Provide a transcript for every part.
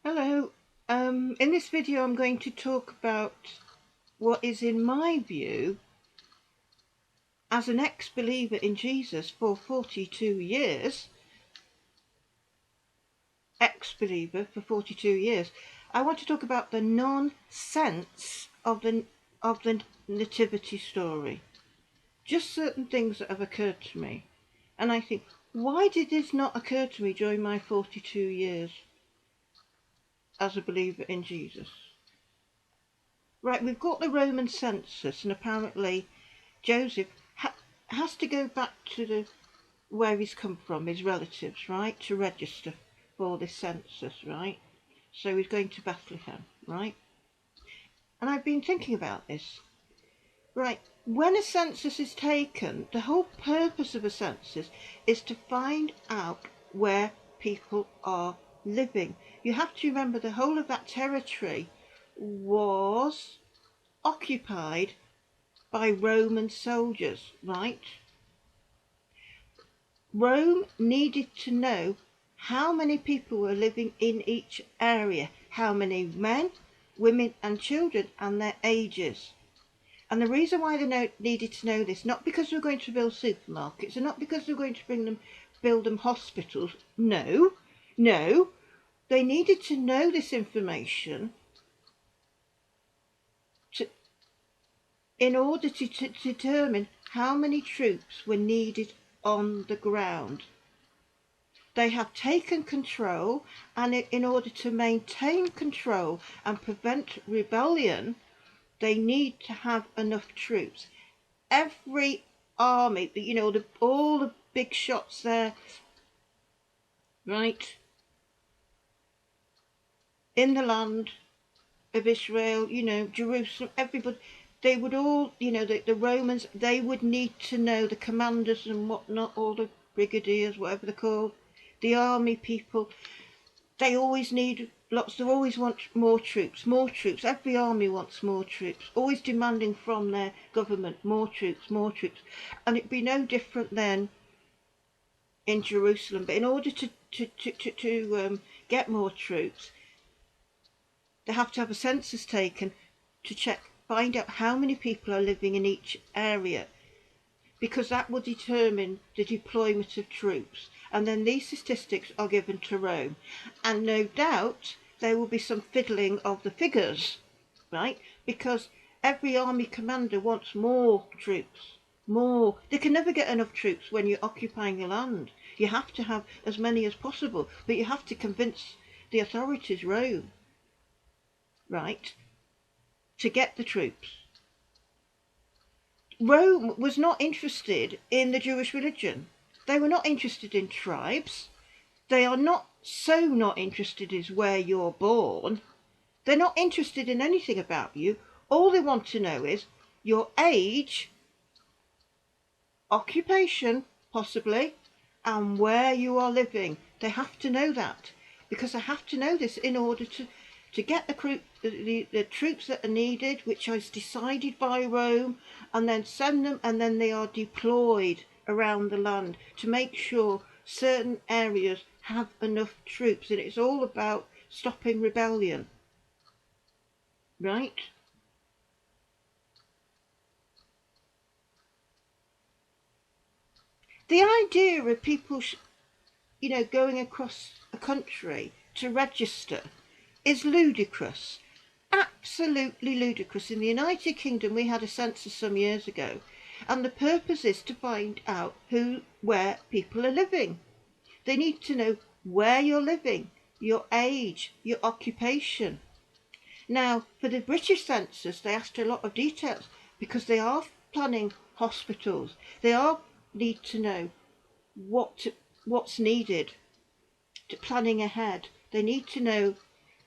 Hello. In this video I'm going to talk about what is, in my view, as an ex-believer in Jesus for 42 years, I want to talk about the nonsense of the Nativity story. Just certain things that have occurred to me. And I think, why did this not occur to me during my 42 years as a believer in Jesus? Right, we've got the Roman Census, and apparently Joseph has to go back to where he's come from, his relatives, right, to register for this census, right? So he's going to Bethlehem, right? And I've been thinking about this. Right, when a census is taken, the whole purpose of a census is to find out where people are living. You have to remember the whole of that territory was occupied by Roman soldiers, right? Rome needed to know how many people were living in each area, how many men, women and children, and their ages. And the reason why they needed to know this, not because they were going to build supermarkets, and not because they were going to build them hospitals. No, they needed to know this information in order to determine how many troops were needed on the ground. They have taken control, and in order to maintain control and prevent rebellion, they need to have enough troops. Every army, all the big shots there, right, in the land of Israel, Jerusalem, everybody, they would all, the Romans, they would need to know, the commanders and whatnot, all the brigadiers, whatever they're called, the army people, they always need they always want more troops. Every army wants more troops, always demanding from their government more troops. And it'd be no different then in Jerusalem. But in order to get more troops, they have to have a census taken to find out how many people are living in each area, because that will determine the deployment of troops. And then these statistics are given to Rome. And no doubt there will be some fiddling of the figures, right? Because every army commander wants more troops. More. They can never get enough troops when you're occupying a land. You have to have as many as possible, but you have to convince the authorities, Rome, right, to get the troops. Rome was not interested in the Jewish religion. They were not interested in tribes. They are not interested in where you're born. They're not interested in anything about you. All they want to know is your age, occupation, possibly, and where you are living. They have to know that, because they have to know this in order to get the troops that are needed, which is decided by Rome, and then send them, and then they are deployed around the land to make sure certain areas have enough troops. And it's all about stopping rebellion, right? The idea of people, going across a country to register is ludicrous. Absolutely ludicrous. In the United Kingdom, we had a census some years ago, and the purpose is to find out where people are living. They need to know where you're living, your age, your occupation. Now, for the British census, they asked a lot of details because they are planning hospitals. They need to know what's needed, planning ahead. They need to know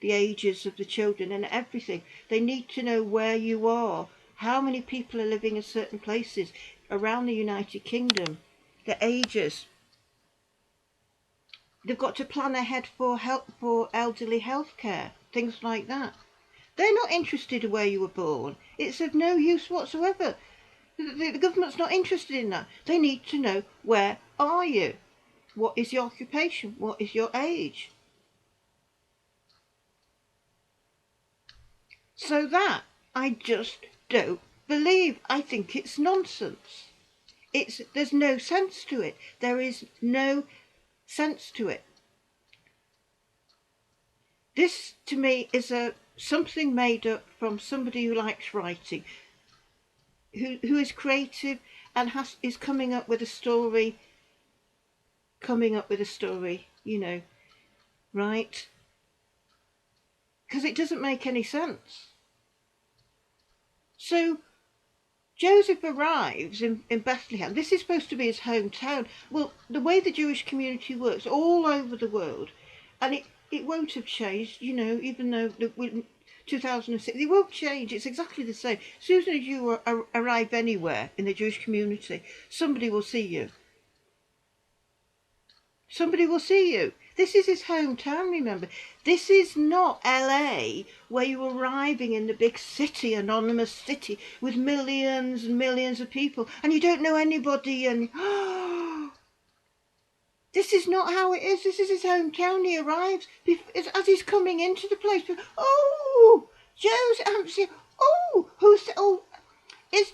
the ages of the children and everything. They need to know where you are, how many people are living in certain places around the United Kingdom, the ages. They've got to plan ahead for elderly health care, things like that. They're not interested in where you were born. It's of no use whatsoever. The government's not interested in that. They need to know, where are you? What is your occupation? What is your age? So that I just don't believe. I think it's nonsense. There's no sense to it. There is no sense to it. This to me is something made up from somebody who likes writing, who is creative and is coming up with a story, right? Because it doesn't make any sense. So Joseph arrives in Bethlehem. This is supposed to be his hometown. Well, the way the Jewish community works all over the world, and it won't have changed, even though 2006, it won't change. It's exactly the same. As soon as you arrive anywhere in the Jewish community, somebody will see you. Somebody will see you. This is his hometown, remember. This is not LA, where you're arriving in the big city, anonymous city, with millions and millions of people, and you don't know anybody, and this is not how it is. This is his hometown. He arrives as he's coming into the place. Oh, Joseph, is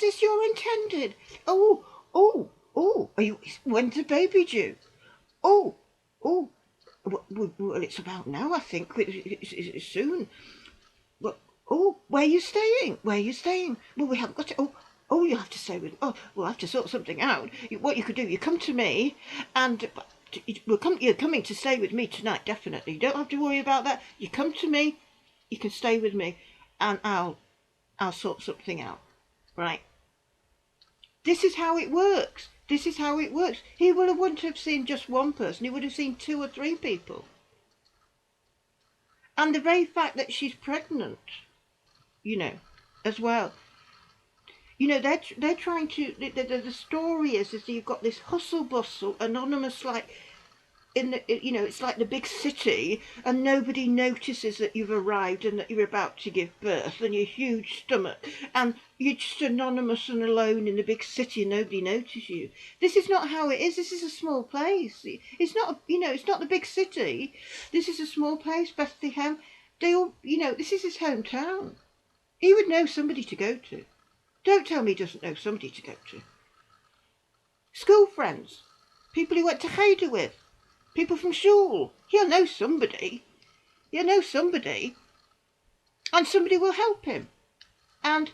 this your intended? Oh, when's the baby due? Oh, well, it's about now, I think. It's soon. Well, where are you staying? Well, we haven't got to. You'll have to stay with. Oh, we'll have to sort something out. What you could do, you come to me, and you're coming to stay with me tonight, definitely. You don't have to worry about that. You come to me, you can stay with me, and I'll sort something out, right? This is how it works. He wouldn't have seen just one person. He would have seen 2 or 3 people. And the very fact that she's pregnant, as well. They're trying to. The story is you've got this hustle bustle, anonymous, like it's like the big city, and nobody notices that you've arrived and that you're about to give birth, and your huge stomach, and you're just anonymous and alone in the big city, and nobody notices you. This is not how it is. This is a small place. It's not, it's not the big city. This is a small place, Bethlehem. They all, this is his hometown. He would know somebody to go to. Don't tell me he doesn't know somebody to go to. School friends, people he went to cheder with, people from school. He'll know somebody. And somebody will help him. And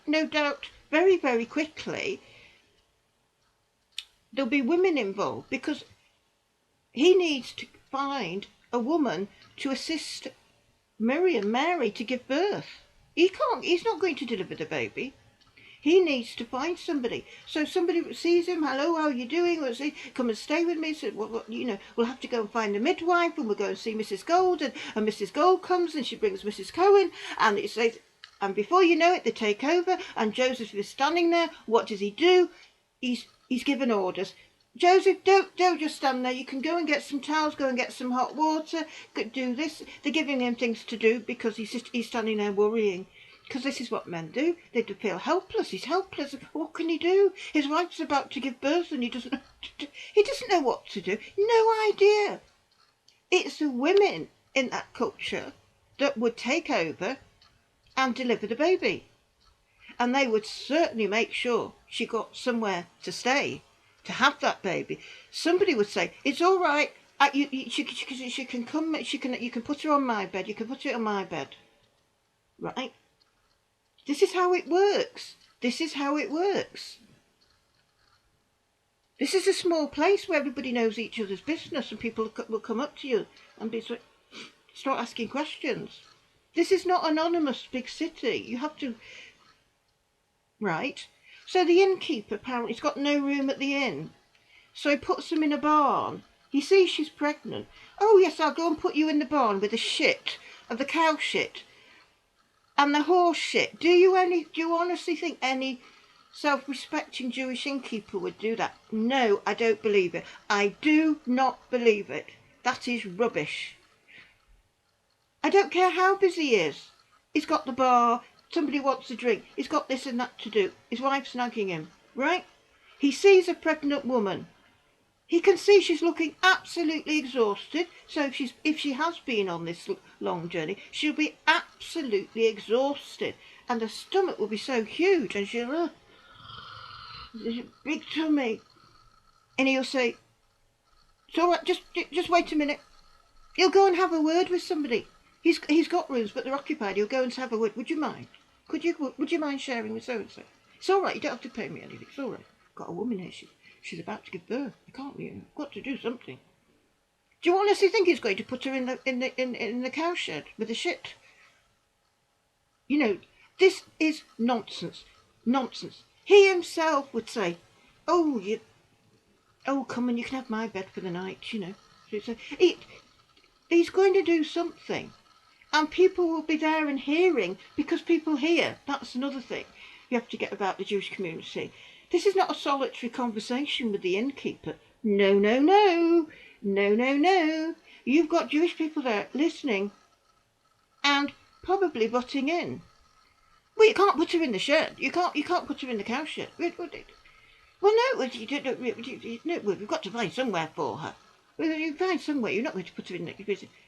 no doubt, very, very quickly, there'll be women involved, because he needs to find a woman to assist Mary to give birth. He's not going to deliver the baby. He needs to find somebody. So somebody sees him, hello, how are you doing? Come and stay with me. So, we'll have to go and find a midwife, and we'll go and see Mrs. Gold, and Mrs. Gold comes, and she brings Mrs. Cohen, and it says, and before you know it, they take over, and Joseph is standing there. What does he do? He's given orders. Joseph, don't just stand there. You can go and get some towels, go and get some hot water, do this. They're giving him things to do because he's standing there worrying. Because this is what men do. They feel helpless. He's helpless. What can he do? His wife's about to give birth and he doesn't know what to do. No idea. It's the women in that culture that would take over and deliver the baby. And they would certainly make sure she got somewhere to stay, to have that baby. Somebody would say, it's all right. She can come. You can put her on my bed. You can put it on my bed. Right? This is how it works. This is a small place where everybody knows each other's business, and people will come up to you and start asking questions. This is not anonymous big city. You have to... Right? So the innkeeper apparently has got no room at the inn. So he puts them in a barn. He sees she's pregnant. Oh yes, I'll go and put you in the barn with the shit of the cow shit and the horse shit. Do you honestly think any self-respecting Jewish innkeeper would do that? No, I don't believe it. I do not believe it. That is rubbish. I don't care how busy he is. He's got the bar, somebody wants a drink, he's got this and that to do. His wife's nagging him, right? He sees a pregnant woman. He can see she's looking absolutely exhausted. So if she has been on this long journey, she'll be absolutely absolutely exhausted, and her stomach will be so huge, and she'll big tummy, and he'll say, "It's all right, just wait a minute." He'll go and have a word with somebody. He's got rooms, but they're occupied. He'll go and have a word. Would you mind? Would you mind sharing with so and so? It's all right. You don't have to pay me anything. It's all right. I've got a woman here. She's about to give birth. I can't. I've got to do something. Do you honestly think he's going to put her in the cowshed with the shit? You know, this is nonsense. Nonsense. He himself would say, "Oh, come on, you can have my bed for the night." You know, so he's going to do something, and people will be there and hearing, because people hear. That's another thing you have to get about the Jewish community. This is not a solitary conversation with the innkeeper. No, no, no. No, no, no. You've got Jewish people there listening and probably butting in. Well, you can't put her in the shed. You can't put her in the cow shed. Well, no, we've got to find somewhere for her. You find somewhere. You're not going to put her in there.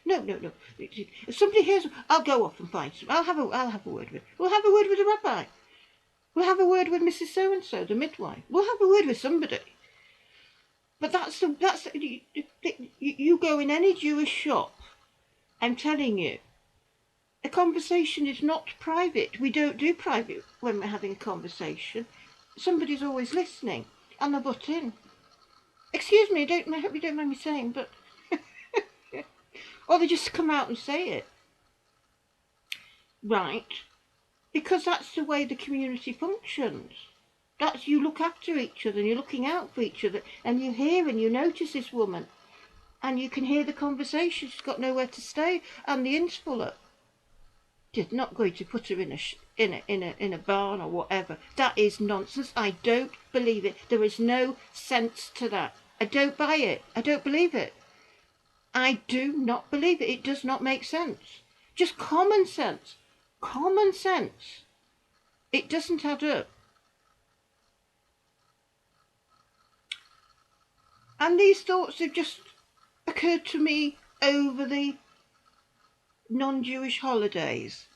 No, no, no. If somebody hears, I'll go off and find some. I'll have a word with. We'll have a word with the rabbi. We'll have a word with Mrs. So and so, the midwife. We'll have a word with somebody. But you go in any Jewish shop. I'm telling you, a conversation is not private. We don't do private when we're having a conversation. Somebody's always listening, and they'll butt in. Excuse me, I hope you don't mind me saying, but... or they just come out and say it. Right. Because that's the way the community functions. That's, you look after each other, and you're looking out for each other, and you hear and you notice this woman, and you can hear the conversation. She's got nowhere to stay, and the inn's full up. You're not going to put her in a barn or whatever. That is nonsense. I don't believe it. There is no sense to that. I don't buy it. I don't believe it. I do not believe it. It does not make sense. Just common sense. Common sense. It doesn't add up. And these thoughts have just occurred to me over the non-Jewish holidays,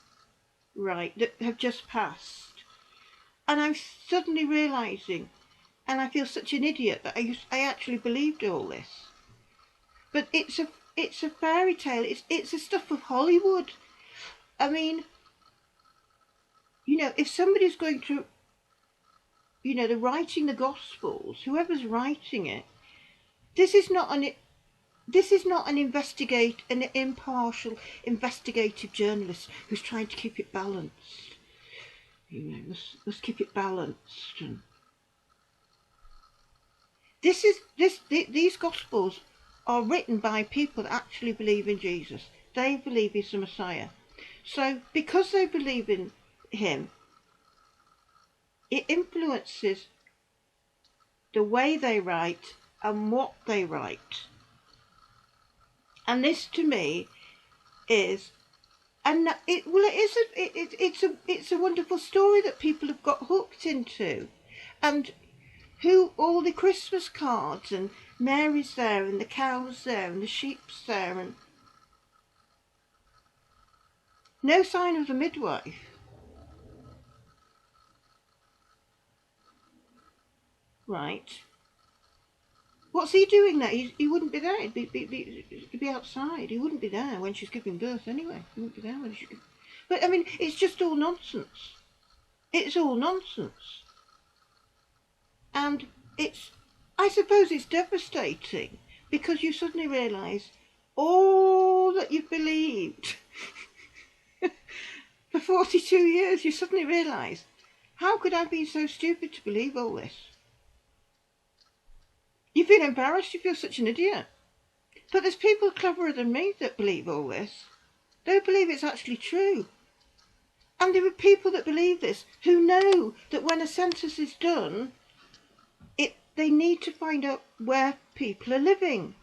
right, that have just passed. And I'm suddenly realising, and I feel such an idiot, that I actually believed all this. But it's a fairy tale. It's the stuff of Hollywood. I mean, you know, if somebody's going to, you know, they're writing the Gospels, whoever's writing it, this is not an impartial, investigative journalist who's trying to keep it balanced. You know, let's keep it balanced. And these Gospels are written by people that actually believe in Jesus. They believe he's the Messiah. So because they believe in him, it influences the way they write and what they write. And this to me is, and it's a wonderful story that people have got hooked into, and all the Christmas cards, and Mary's there, and the cow's there, and the sheep's there, and no sign of the midwife. Right. What's he doing there? He wouldn't be there. He'd be outside. He wouldn't be there when she's giving birth anyway. He wouldn't be there when she's giving... But, I mean, it's just all nonsense. It's all nonsense. And I suppose it's devastating, because you suddenly realise all that you've believed for 42 years. You suddenly realise, how could I be so stupid to believe all this? You feel embarrassed, you feel such an idiot. But there's people cleverer than me that believe all this. They believe it's actually true. And there are people that believe this who know that when a census is done, they need to find out where people are living.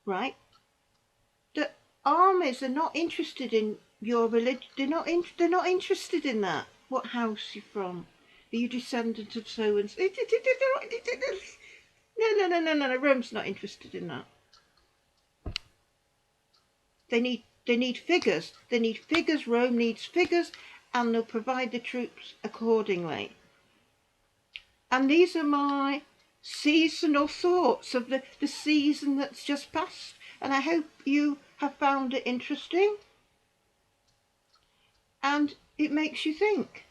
Right? The armies are not interested in your religion. They're not interested in that. What house you're from. Are you descendant of so and so? No. Rome's not interested in that. They need They need figures. They need figures. Rome needs figures, and they'll provide the troops accordingly. And these are my seasonal thoughts of the season that's just passed. And I hope you have found it interesting. And it makes you think.